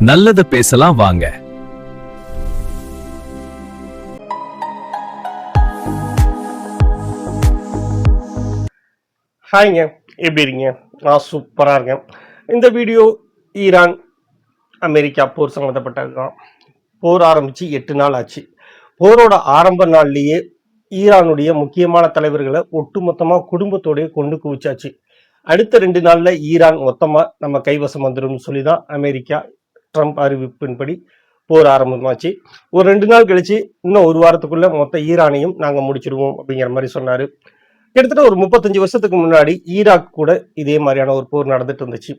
நல்லத பேசலாம் வாங்க. ஹாய்ங்க, எப்படி இருக்கீங்க? நான் சூப்பராக இருக்கேன். இந்த வீடியோ ஈரான் அமெரிக்கா போர் சம்மந்தப்பட்டது தான். போர் ஆரம்பித்து 8 நாள் ஆச்சு. போரோட ஆரம்ப நாள்லேயே ஈரானுடைய முக்கியமான தலைவர்களை ஒட்டுமொத்தமாக குடும்பத்தோடய கொண்டு குவிச்சாச்சு. அடுத்த 2 நாளில் ஈரான் மொத்தமாக நம்ம கைவசம் வந்துடும் சொல்லி தான் அமெரிக்கா ட்ரம்ப் அறிவிப்பின்படி போர் ஆரம்பமாச்சு. ஒரு 2 நாள் கழிச்சு இன்னும் ஒரு வாரத்துக்குள்ள மொத்த ஈரானையும் நாங்கள் முடிச்சிடுவோம் அப்படிங்கிற மாதிரி சொன்னார். கிட்டத்தட்ட ஒரு 35 வருஷத்துக்கு முன்னாடி ஈராக் கூட இதே மாதிரியான ஒரு போர் நடந்துட்டு இருந்துச்சு.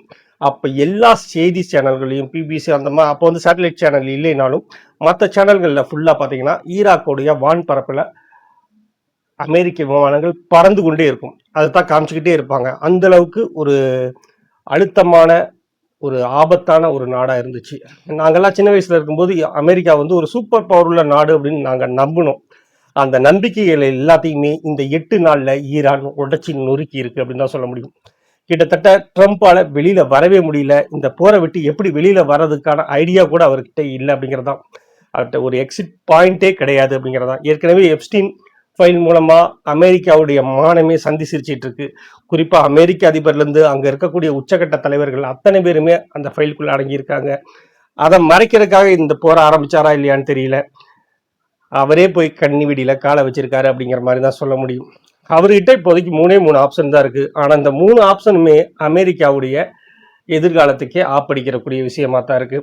அப்போ எல்லா செய்தி சேனல்களையும் பிபிசி அந்த மாதிரி அப்போ வந்து சேட்டலைட் சேனல் இல்லைனாலும் மற்ற சேனல்களில் ஃபுல்லாக பார்த்தீங்கன்னா ஈராக்கோடைய வான் பரப்பில் அமெரிக்க விமானங்கள் பறந்து கொண்டே இருக்கும். அதை தான் காமிச்சுக்கிட்டே இருப்பாங்க. அந்த அளவுக்கு ஒரு அழுத்தமான ஒரு ஆபத்தான ஒரு நாடாக இருந்துச்சு. நாங்கள்லாம் சின்ன வயசில் இருக்கும்போது அமெரிக்கா வந்து ஒரு சூப்பர் பவர் உள்ள நாடு அப்படின்னு நாங்கள் நம்பினோம். அந்த நம்பிக்கைகளை எல்லாத்தையுமே இந்த 8 நாள்ல ஈரான் உடைச்சி நொறுக்கி இருக்கு அப்படின்னு தான் சொல்ல முடியும். கிட்டத்தட்ட ட்ரம்ப்பால வெளியில வரவே முடியல. இந்த போரை விட்டு எப்படி வெளியில வர்றதுக்கான ஐடியா கூட அவர்கிட்ட இல்லை அப்படிங்கிறதான். அவர்கிட்ட ஒரு எக்ஸிட் பாயிண்டே கிடையாது அப்படிங்கிறதான். ஏற்கனவே எப்ஸ்டீன் ஃபைல் மூலமா அமெரிக்காவுடைய மானமே சந்தி சிரிச்சிட்டு இருக்கு. குறிப்பா அமெரிக்க அதிபர்லேருந்து அங்க இருக்கக்கூடிய உச்சகட்ட தலைவர்கள் அத்தனை பேருமே அந்த ஃபைலுக்குள்ள அடங்கியிருக்காங்க. அதை மறைக்கிறதுக்காக இந்த போரை ஆரம்பிச்சாரா இல்லையான்னு தெரியல. அவரே போய் கண்ணி வெடியில காலை வச்சிருக்காரு அப்படிங்கிற மாதிரி தான் சொல்ல முடியும். அவர்கிட்ட இப்போதைக்கு 3 ஆப்ஷன் தான் இருக்கு. ஆனா இந்த 3 ஆப்ஷனுமே அமெரிக்காவுடைய எதிர்காலத்துக்கே ஆப்படிக்கிறக்கூடிய விஷயமா தான் இருக்கு.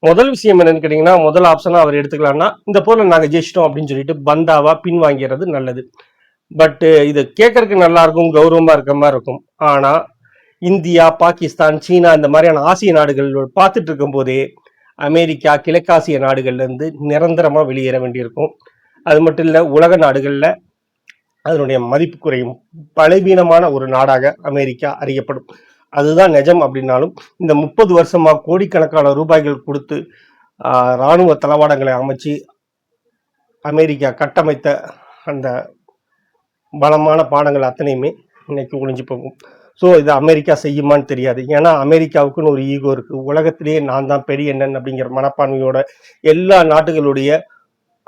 முதல் விஷயம் என்னன்னு கேட்டீங்கன்னா, முதல் ஆப்ஷனா அவர் எடுத்துக்கலாம்னா இந்த போல நாங்க ஜெயிச்சிட்டோம் அப்படின்னு சொல்லிட்டு பந்தாவா பின்வாங்கிறது நல்லது. பட் இது கேட்கறதுக்கு நல்லா இருக்கும், கௌரவமா இருக்க மாதிரி இருக்கும். ஆனா இந்தியா, பாகிஸ்தான், சீனா இந்த மாதிரியான ஆசிய நாடுகள் பார்த்துட்டு இருக்கும் போதே அமெரிக்கா கிழக்காசிய நாடுகள்ல இருந்து நிரந்தரமா வெளியேற வேண்டியிருக்கும். அது மட்டும் இல்ல, உலக நாடுகள்ல அதனுடைய மதிப்பு குறையும். பலவீனமான ஒரு நாடாக அமெரிக்கா அறியப்படும். அதுதான் நிஜம் அப்படின்னாலும் இந்த 30 வருஷமா கோடிக்கணக்கான ரூபாய்கள் கொடுத்து இராணுவ தளவாடங்களை அமைச்சு அமெரிக்கா கட்டமைத்த அந்த பலமான பாடங்கள் அத்தனையுமே இன்னைக்கு ஒழிஞ்சு போகும். ஸோ இது அமெரிக்கா செய்யுமான்னு தெரியாது. ஏன்னா அமெரிக்காவுக்குன்னு ஒரு ஈகோ இருக்கு. உலகத்திலேயே நான் தான் பெரிய என்னன்னு அப்படிங்கிற மனப்பான்மையோட எல்லா நாட்டுகளுடைய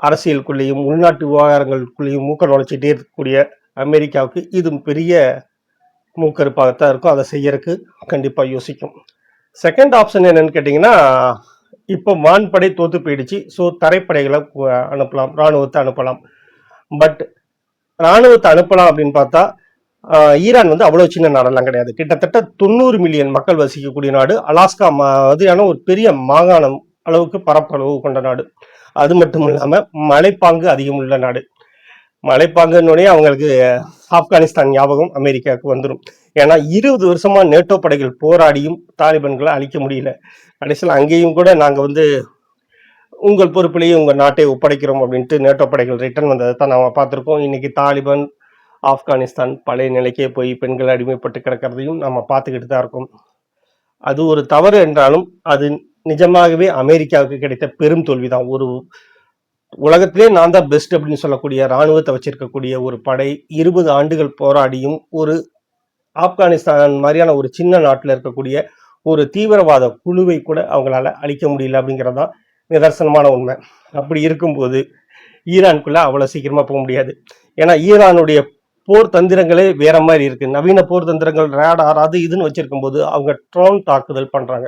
அரசியலுக்குள்ளேயும் உள்நாட்டு விவகாரங்களுக்குள்ளேயும் மூக்க நுழைச்சிட்டே இருக்கக்கூடிய அமெரிக்காவுக்கு இது பெரிய மூக்கறுப்பாகத்தான் இருக்கும். அதை செய்யறதுக்கு கண்டிப்பாக யோசிக்கும். செகண்ட் ஆப்ஷன் என்னன்னு கேட்டிங்கன்னா, இப்போ வான்படை தோத்து போயிடுச்சு. ஸோ தரைப்படைகளை அனுப்பலாம், இராணுவத்தை அனுப்பலாம். பட் இராணுவத்தை அனுப்பலாம் அப்படின்னு பார்த்தா ஈரான் வந்து அவ்வளோ சின்ன நாடெல்லாம் கிடையாது. கிட்டத்தட்ட 90 மில்லியன் மக்கள் வசிக்கக்கூடிய நாடு. அலாஸ்கா மாதிரியான ஒரு பெரிய மாகாணம் அளவுக்கு பரப்பளவு கொண்ட நாடு. அது மட்டும் இல்லாமல் மலைப்பாங்கு அதிகம் உள்ள நாடு. மலைப்பாங்குன்னே அவங்களுக்கு ஆப்கானிஸ்தான் ஞாபகம் அமெரிக்காவுக்கு வந்துடும். ஏன்னா 20 வருஷமா நேட்டோ படைகள் போராடியும் தாலிபான்களை அழிக்க முடியல. கடைசியில் அங்கேயும் கூட நாங்கள் வந்து உங்கள் பொறுப்பிலேயே உங்கள் நாட்டை ஒப்படைக்கிறோம் அப்படின்ட்டு நேட்டோ படைகள் ரிட்டர்ன் வந்ததை தான் நாம் பார்த்துருக்கோம். இன்னைக்கு தாலிபான் ஆப்கானிஸ்தான் பழைய நிலைக்கே போய் பெண்கள் அடிமைப்பட்டு கிடக்கிறதையும் நம்ம பார்த்துக்கிட்டு தான் இருக்கோம். அது ஒரு தவறு என்றாலும் அது நிஜமாகவே அமெரிக்காவுக்கு கிடைத்த பெரும் தோல்விதான். ஒரு உலகத்திலே நான் தான் பெஸ்ட் அப்படின்னு சொல்லக்கூடிய இராணுவத்தை வச்சிருக்கக்கூடிய ஒரு படை 20 ஆண்டுகள் போராடியும் ஒரு ஆப்கானிஸ்தான் மாதிரியான ஒரு சின்ன நாட்டில் இருக்கக்கூடிய ஒரு தீவிரவாத குழுவை கூட அவங்களால அழிக்க முடியல அப்படிங்கிறதான் நிதர்சனமான உண்மை. அப்படி இருக்கும்போது ஈரானுக்குள்ள அவ்வளோ சீக்கிரமா போக முடியாது. ஏன்னா ஈரானுடைய போர் தந்திரங்களே வேற மாதிரி இருக்கு. நவீன போர் தந்திரங்கள் ரேடார் அது இதுன்னு வச்சிருக்கும் போது அவங்க ட்ரோன் தாக்குதல் பண்றாங்க.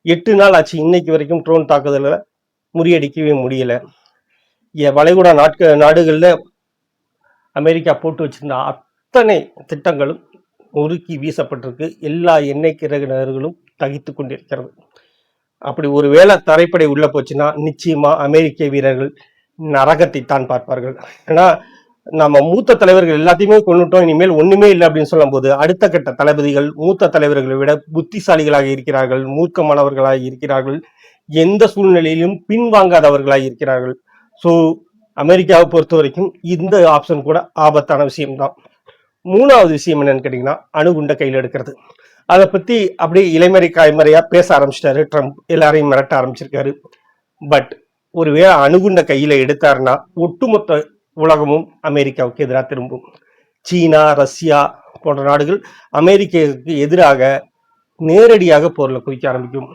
8 நாள் ஆச்சு, இன்னைக்கு வரைக்கும் ட்ரோன் தாக்குதலை முறியடிக்கவே முடியல. வளைகுடா நாடுகளில் அமெரிக்கா போட்டு வச்சிருந்த அத்தனை திட்டங்களும் நொறுக்கி வீசப்பட்டிருக்கு. எல்லா எண்ணெய் கிரகணர்களும் தகித்து கொண்டிருக்கிறது. அப்படி ஒரு வேளை தரைப்படை உள்ள போச்சுன்னா நிச்சயமா அமெரிக்க வீரர்கள் நரகத்தை தான் பார்ப்பார்கள். ஏன்னா நம்ம மூத்த தலைவர்கள் எல்லாத்தையுமே கொண்டுட்டோம், இனிமேல் ஒண்ணுமே இல்லை அப்படின்னு சொல்லும் போது அடுத்த கட்ட தளபதிகள் மூத்த தலைவர்களை விட புத்திசாலிகளாக இருக்கிறார்கள், மூர்க்கமானவர்களாக இருக்கிறார்கள், எந்த சூழ்நிலையிலும் பின்வாங்காதவர்களாக இருக்கிறார்கள். ஸோ அமெரிக்காவை பொறுத்த வரைக்கும் இந்த ஆப்ஷன் கூட ஆபத்தான விஷயம்தான். 3வது விஷயம் என்னன்னு கேட்டீங்கன்னா, அணுகுண்ட கையில் எடுக்கிறது. அதை பத்தி அப்படியே இலைமறை காய்மறையா பேச ஆரம்பிச்சிட்டாரு ட்ரம்ப். எல்லாரையும் மிரட்ட ஆரம்பிச்சிருக்காரு. பட் ஒருவேளை அணுகுண்ட கையில எடுத்தாருன்னா ஒட்டுமொத்த உலகமும் அமெரிக்காவுக்கு எதிராக திரும்பும். சீனா, ரஷ்யா போன்ற நாடுகள் அமெரிக்காவுக்கு எதிராக நேரடியாக போரில் குதிக்க ஆரம்பிக்கும்.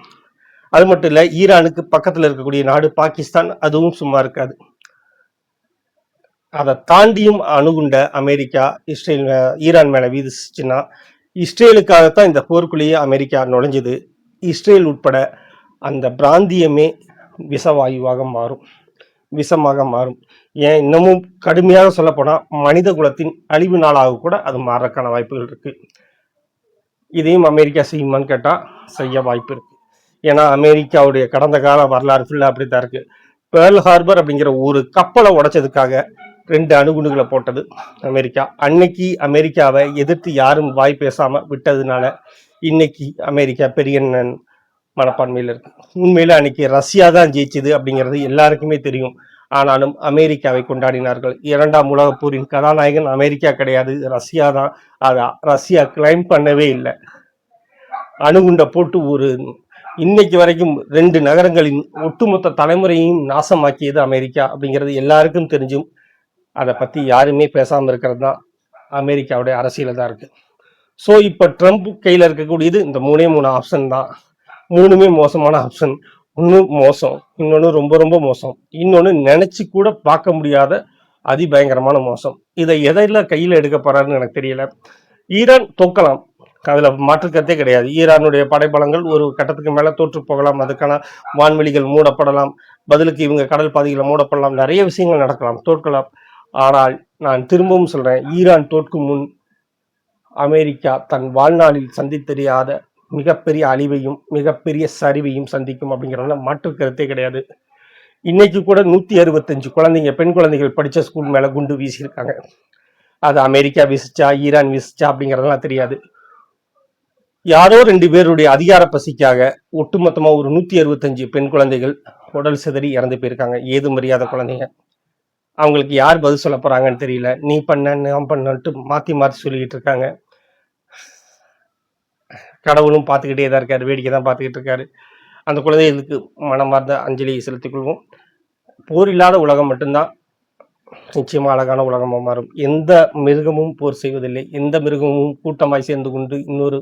அது மட்டும் இல்லை, ஈரானுக்கு பக்கத்தில் இருக்கக்கூடிய நாடு பாகிஸ்தான், அதுவும் சும்மா இருக்காது. அதை தாண்டியும் அணுகுண்ட அமெரிக்கா இஸ்ரேல் ஈரான் மேலே வீதிச்சுன்னா, இஸ்ரேலுக்காகத்தான் இந்த போருக்குள்ளேயே அமெரிக்கா நுழைஞ்சது. இஸ்ரேல் உட்பட அந்த பிராந்தியமே விஷவாயுவாக மாறும், விஷமாக மாறும். ஏன் இன்னமும் கடுமையாக சொல்லப்போனால் மனித குலத்தின் அழிவு நாளாக கூட அது மாறக்கான வாய்ப்புகள் இருக்கு. இதையும் அமெரிக்கா செய்யுமான்னு கேட்டால் செய்ய வாய்ப்பு இருக்கு. ஏன்னா அமெரிக்காவுடைய கடந்த கால வரலாறு ஃபுல்லாக அப்படித்தான் இருக்கு. பேர்ல் ஹார்பர் அப்படிங்கிற ஒரு கப்பலை உடைச்சதுக்காக 2 அணுகுண்டுகளை போட்டது அமெரிக்கா. அன்னைக்கு அமெரிக்காவை எதிர்த்து யாரும் வாய் பேசாம விட்டதுனால இன்னைக்கு அமெரிக்கா பெரிய மனப்பான்மையில் இருக்கு. உண்மையில அன்னைக்கு ரஷ்யா தான் ஜெயிச்சது அப்படிங்கிறது எல்லாருக்குமே தெரியும். ஆனாலும் அமெரிக்காவை கொண்டாடினார்கள். 2ஆம் உலகப் போரின் கதாநாயகன் அமெரிக்கா கிடையாது, ரஷ்யா தான். அதை ரஷ்யா கிளைம் பண்ணவே இல்லை. அணுகுண்டை போட்டு ஒரு இன்னைக்கு வரைக்கும் 2 நகரங்களின் ஒட்டுமொத்த தலைமுறையையும் நாசமாக்கியது அமெரிக்கா அப்படிங்கிறது எல்லாருக்கும் தெரிஞ்சும் அதை பற்றி யாருமே பேசாமல் இருக்கிறது தான் அமெரிக்காவுடைய அரசியல் தான் இருக்கு. ஸோ இப்போ ட்ரம்ப் கையில் இருக்கக்கூடியது இந்த 3 ஆப்ஷன் தான். 3மே மோசமான ஆப்ஷன். ஒன்று மோசம், இன்னொன்று ரொம்ப ரொம்ப மோசம், இன்னொன்று நினைச்சு கூட பார்க்க முடியாத அதிபயங்கரமான மோசம். இதை எதையெல்லாம் கையில் எடுக்க போறாருன்னு எனக்கு தெரியல. ஈரான் தோக்கலாம், அதுல மாற்றுக்கருத்தே கிடையாது. ஈரானுடைய படைபலங்கள் ஒரு கட்டத்துக்கு மேல தோற்று போகலாம், அதுக்கான வான்வெளிகள் மூடப்படலாம், பதிலுக்கு இவங்க கடல் பாதைகளை மூடப்படலாம், நிறைய விஷயங்கள் நடக்கலாம், தோற்கலாம். ஆனால் நான் திரும்பவும் சொல்றேன், ஈரான் தோற்கும் முன் அமெரிக்கா தன் வாழ்நாளில் சந்தித்தறியாத மிகப்பெரிய அழிவையும் மிகப்பெரிய சரிவையும் சந்திக்கும் அப்படிங்கிறதுல மாற்று கருத்தே கிடையாது. இன்னைக்கு கூட 165 குழந்தைங்க, பெண் குழந்தைகள் படிச்ச ஸ்கூல் மேல குண்டு வீசியிருக்காங்க. அது அமெரிக்கா வீசிச்சா ஈரான் வீசிச்சா அப்படிங்கிறதெல்லாம் தெரியாது. யாரோ 2 பேருடைய அதிகார பசிக்காக ஒட்டுமொத்தமா ஒரு 165 பெண் குழந்தைகள் உடல் சிதறி இறந்து போயிருக்காங்க. ஏதும் அறியாத குழந்தைங்க. அவங்களுக்கு யார் பதில் சொல்ல போறாங்கன்னு தெரியல. நீ பண்ண நான் பண்ணன்ட்டு மாத்தி மாத்தி சொல்லிக்கிட்டு இருக்காங்க. கடவுளும் பார்த்துக்கிட்டே தான் இருக்காரு, வேடிக்கை தான் பார்த்துக்கிட்டு இருக்காரு. அந்த குழந்தைகளுக்கு மனமார்ந்த அஞ்சலியை செலுத்திக் கொள்வோம். போர் இல்லாத உலகம் மட்டும்தான் நிச்சயமா அழகான உலகமா மாறும். எந்த மிருகமும் போர் செய்வதில்லை, எந்த மிருகமும் கூட்டமாய் சேர்ந்து கொண்டு இன்னொரு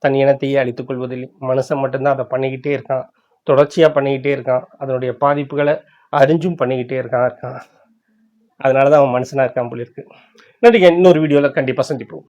தன் இனத்தையே அழித்துக் கொள்வதில்லை. மனுஷன் மட்டும்தான் அதை பண்ணிக்கிட்டே இருக்கான், தொடர்ச்சியா பண்ணிக்கிட்டே இருக்கான். அதனுடைய பாதிப்புகளை அறிஞ்சும் பண்ணிக்கிட்டே இருக்கான். அதனாலதான் அவன் மனுஷனா இருக்கான் போல இருக்கு. நன்றிங்க. இன்னொரு வீடியோல கண்டிப்பா சந்திப்போம்.